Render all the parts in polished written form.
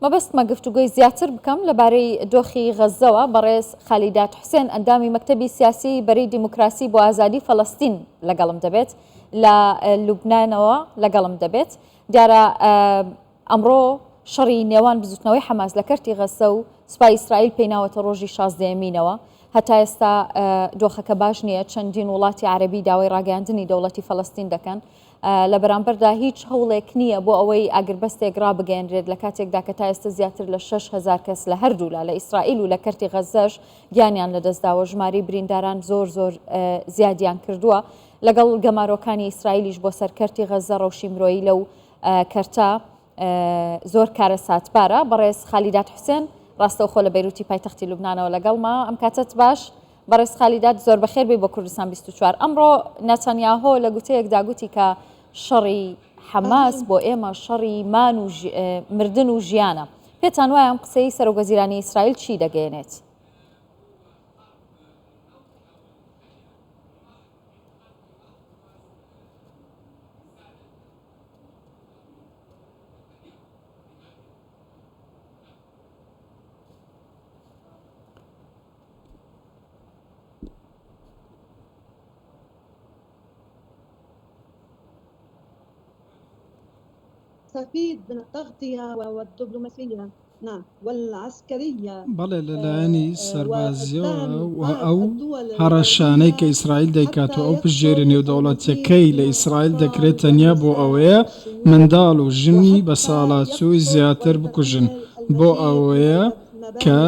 مەبەستمە گفتوگۆی زیاتر بکەم لەبارەی دۆخی غەزەوە بەڕێز خالیدات حوسێن ئەندامی مەکتەبی سیاسی بەرەی دیموکراسی بۆ ئازادی فەڵەستین لەگەڵم دەبێت لە لوبنانەوە لەگەڵم دەبێت دیارە ئەمڕۆ شەڕی نێوان بزوتنەوەی حەماس لە کەرتی غەزە و سوپای ئیسرائیل پێیناوەتە ڕۆژی 16مینەوە هەتا ئێستا دۆخەکە باش نییە چەندین وڵاتی عەرەبی داوای ڕاگەاندنی دەوڵەتی فەڵەستین دەکەن لە بەرامبەردا هیچ هەوڵێک نییە بۆ ئەوەی ئاگربەستێک ڕابگەێنرێت لە کاتێکدا کە تا ئێستا زیاتر لە 6,000 کەس لە هەردوولا لە ئیسرائیل و لە کەرتی غەزەش گیانیان لەدەستداوە ژماری برینداران زۆر زیادیان کردووە لەگەڵ گەمارۆکانی ئیسرائیلیش بۆ سەرکەرتی غەزە ڕەوشی مرۆیی لەو کەرتە زۆر کارە ساتبارە بەڕێز خالیدات حوسێن ڕاستەوخۆ لە بەیروتی پایتەختی لوبنانەوە لەگەڵما ئەم کاتت باش بەڕێز خالیدات زۆر بەخێر بێ بۆ کوردستان 24 ئەمڕۆ نەتەنیاهۆ لە گوتەیەک داگوتی کە شەڕی حەماس بۆ ئێمە شەڕی مان و مردن و ژیانە پێتان وایە ئەم قسەی سەرۆکوەزیرانی ئیسرائیل چی دەگەێنێت؟ تستفيد من التغطية والدبلوماسية نعم والعسكرية بەڵێ لەلایەنی سەربازیەوە و ئەو هەڕەشانەی کە ئیسرائیل دەیکاتەوە ئەو پشتگیری نێودەوڵەتیەکەی لە ئیسرائیل دەکرێت تەنیا بۆ ئەوەیە منداڵ و ژنی بە ساڵاتچووی زیاتر بکوژن بۆ ئەوەیە کە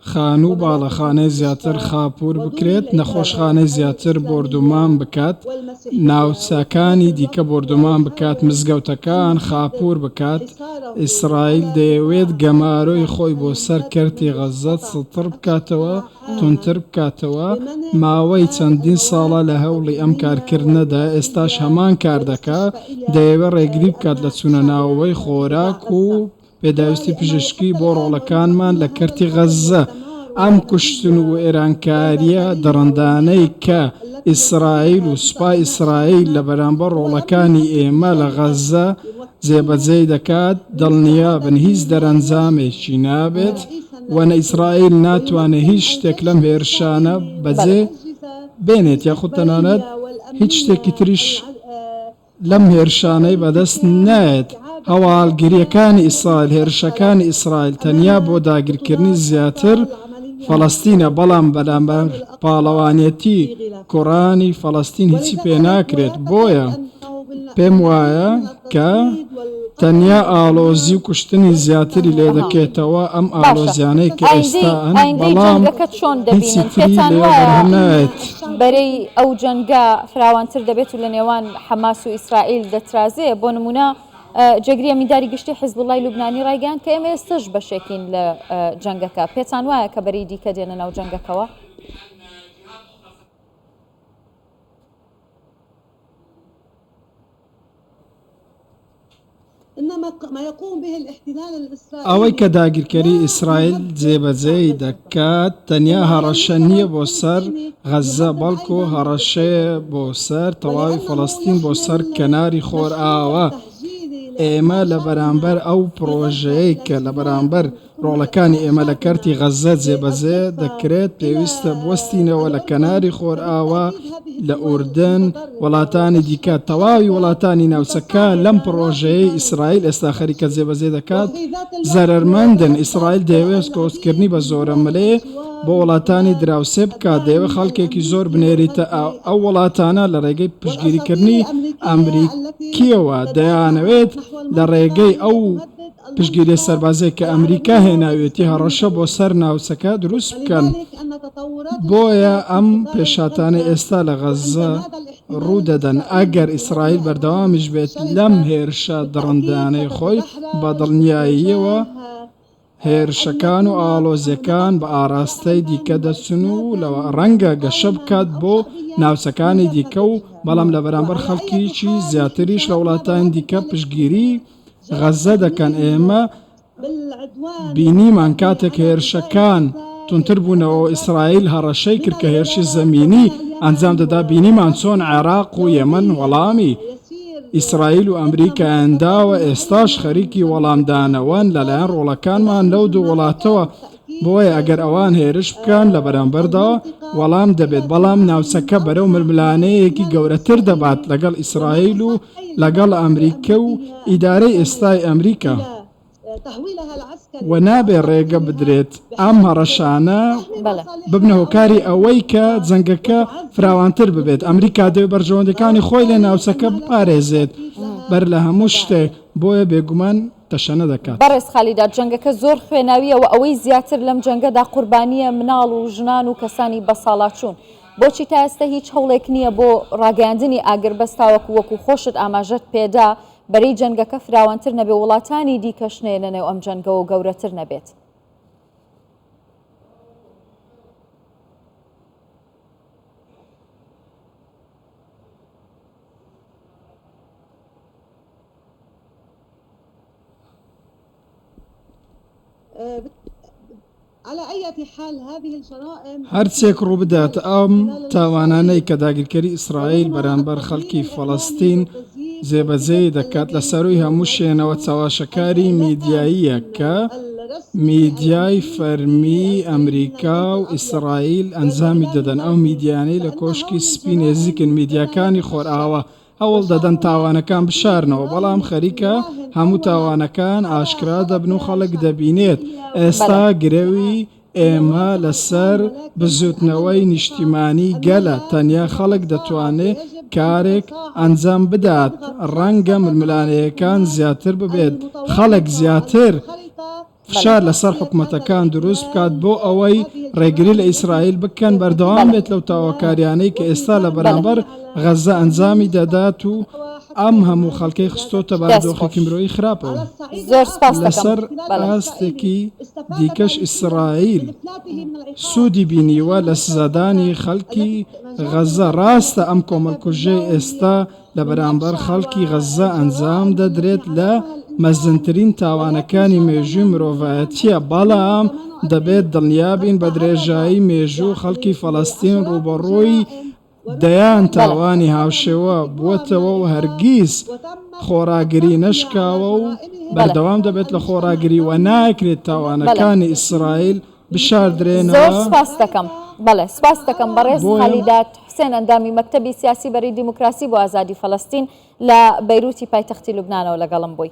خانوو باڵەخانەی زیاتر خاپور بکرێت نەخۆشخانەی زیاتر بردومان بکات ناوچەکانی دیکە بردومان بکات مزگەوتەکان خاپور بکات ئیسرائیل دەیەوێت گەمارۆی خۆی بۆ سەر کەرتی غەزە سڵتر بکاتەوە تونتر بکاتەوە ماوەی چەندین ساڵە لە هەوڵی ئەم کارکردنەدا ئێستاش هەمان کار دەکات دەیەوێت ڕێگری بکات لە چوونە ناوەوەی خۆراک و پێداویستی پزیشکی بۆ ڕۆڵەکانمان لە کەرتی غەزە ئەم کوشتن و ئێرانکاریە دەڕەندانەی کە ئیسرائیل و سوپای ئیسرائیل لە بەرامبەر ڕۆڵەکانی ئێمە لە غەزە جێبەجێ دەکات دڵنیابن هیچ دەرەنجامێکی نابێت وەنە ئیسرائیل ناتوانێت هیچ شتێک لەم هێرشانە بەجێ بێنێت یاخود تەنانەت هیچ شتێکی تریش لەم هێرشانەی بەدەست نایێت هەواڵگیریەکانی ئیسرائیل هێرشەکانی ئیسرائیل تەنیا بۆ داگیرکردنی زیاتر فەڵەستینە بەڵام بەرامبەر پاڵەوانێتی کوڕانی فەڵەستین هیچی پێ ناکرێت بۆیە پێم وایە کە تەنیا ئالۆزی و کوشتنی زیاتری لێ دەکێتەوە ئەم ئالۆزیانەی کە ئێستاان بەڵام هیچی تری لێ بەرهەمنایەت بەرەی ئەو جەنگە فراوانتر دەبێت و لە نێوان حەماس و ئیسرائیل دەترازێ بۆ نمونە جێگریە میداری گشتی حیزبوڵای لوبنانی ڕایگەیاند کە ئێمە ئێستش بەشێکین لە جەنگەکە پێتان وایە کە بەرەی دیکە دێنە ناو جەنگەکەوە؟ ئەوەی کە داگیرکەری ئیسرائیل جێبەجێی دەکات تەنیا هەڕەشە نییە بۆ سەر غەزە بەڵکو هەڕەشەیە بۆ سەر تەواوی فەڵەستین بۆ سەر کەناری خۆرئاوە ئێمە لە بەرامبەر ئەو پرۆژەیە کە لە بەرامبەر ڕۆڵەکانی ئێمە لە کەرتی غەزە جێبەجێ دەکرێت پێویستە بوەستینەوە لە کەناری خۆرئاوە لە ئوردن وڵاتانی دیکە تەواوی وڵاتانی ناوچەکە لەم پرۆژەیە ئیسرائیل ئێستا خەریکە جێبەجێ دەکات زەرمەندن ئیسرائیل دەیەوێت کۆچکردنی بە زۆرە ملێ بۆ وڵاتانی دراوسێ بکات دەیەوێت خەڵکێکی زۆر بنێریتە ئەو وڵاتانە لە ڕێگەی پشتگیریکردنی ئەمریکیەوە دەیانەوێت لە ڕێگەی ئەو پشتگیری سەربازێک کە ئەمریکا هێناوێتی هەڕەشە بۆ سەر ناوچەکە دروست بکەن بۆیە ئەم پێشاتانە ئێستا لە غەزە ڕوودەدەن ئەگەر ئیسرائیل بەردەوامیش بێت لەم هێرشە دڕندانەی خۆی بە دڵنیاییەوە هێرشەکان و ئالۆزیەکان بە ئاراستەی دیکە دەچن و لەوە ڕەنگە گەشە بکات بۆ ناوچەکانی دیکە و بەڵام لە بەرامبەر خەڵکیی زیاتریش لە وڵاتان دیکە پشتگیری غەزە دەکەن ئێمە بینیمان کاتێک هێرشەکان تونتر بوونەوە ئیسرائیل هەڕەشەی کرد کە هێرشی زەمینی ئەنجام دەدا بینیمان چۆن عێراق و یەمەن وەڵامی ئیسرائیل و ئەمریکا ئەنداوە ئێستاش خەریکی وەڵامدانەوەن لەلایەن ڕۆڵەکانمان لەو دوو وڵاتەوە بۆیە ئەگەر ئەوان هێرش بکەن لە بەرامبەردەوە وەڵام دەبێت بەڵام ناوچەکە بەرەو ململانەیەکی گەورەتر دەبات لەگەڵ ئیسرائیل و لەگەڵ ئەمریکا و ئیدارەی ئێستای ئەمریکا و نابێ ڕێگە بدرێت ئەم هەڕەشانە ببنە هۆکاری ئەوەی کە جەنگەکە فراوانتر ببێت. ئەمریکا دەوێت بەرژەوەندەکانی خۆی لە ناوچەکە بپارێزێت بەر لە هەموو شتێک بۆیە بێگومان تەشەنە دەکات. بەڕێز خالیدا جەنگەکە زۆر خوێناویەوە ئەوەی زیاتر لەم جەنگەدا قوربانیە مناڵ و ژنان و کەسانی بەساڵاچوون. بۆچی تا ئێستا هیچ هەوڵێک نییە بۆ ڕاگەاندنی ئاگربەستاوەکو وەکو خۆشت ئاماژەت پێدا بەرەی جەنگەکە فراوانتر نەبێ وڵاتانی دیکەشنێ لەنێو ئەم جەنگەوە و گەورەتر نەبێت؟ هەرچێک ڕوو بدات ئەم تاوانانەی کە داگیرکەری ئیسرائیل بەرامبەر خەڵکی فەڵەستین جێبەجێ دەکات لە سەروی هەموو شوێنەوە چاواشەکاری میدیاییە کە میدیای فەرمی ئەمریکا و ئیسرائیل ئەنجامی دەدەن. ئەو میدیانەی لە کۆشکی سپی نێزیکن میدیاکانی خۆرئاوە هەوڵ دەدەن تاوانەکان بشارنەوە بەڵام خەریکە هەموو تاوانەکان ئاشکرا دەبن و خەڵک دەبینێت. ئێستا گرێوی ئێمە لەسەر بزوتنەوەی نیشتیمانی گەلە تەنیا خەڵک دەتوانێت کارێک ئەنجام بدات ڕەنگە ململانەیەکان زیاتر ببێت خەڵک زیاتر فشار لەسەر حکومەتەکان دروست بکات بۆ ئەوەی ڕێگری لە ئیسرائیل بکەن بەردەوام بێت لەو تاواکاریانەی کە ئێستا لە بەرامبەر غەزە ئەنجامی دەدات و ئەم هەموو خەڵکەی خستۆتە بارودۆخێکی مرۆیی خراپەوە. زۆر سپاس لەسەر ئاستێکی دیکەش ئیسرائیل سوودی بینیوە لە سزادانی خەڵکی غەزە. ڕاستە ئەم کۆمەڵکوژەی ئێستا لە بەرامبەر خەڵکی غەزە ئەنجام دەدرێت لە مەزنترین تاوانەکانی مێژووی مرۆڤایەتیە بەڵام دەبێت دڵنیابین بە درێژایی مێژوو خەڵکی فەڵەستین ڕوبەڕووی دەیان تاوانی هاوشێوە بووەتەوە و هەرگیز خۆراگری نەشکاوە و بەردەوام دەبێت لە خۆراگری و ناکرێت تاوانەکانی ئیسرائیل بشاردرێنەوە. زۆر سپاس دەکەم. بەڵێ سپاس دەکەم بەڕێز خالیدات حوسێن ئەندامی مەکتەبی سیاسی بەرەی دیموکراسی بۆ ئازادی فەڵەستین لە بەیروتی پایتەختی لوبنانەوە لەگەڵم بووی.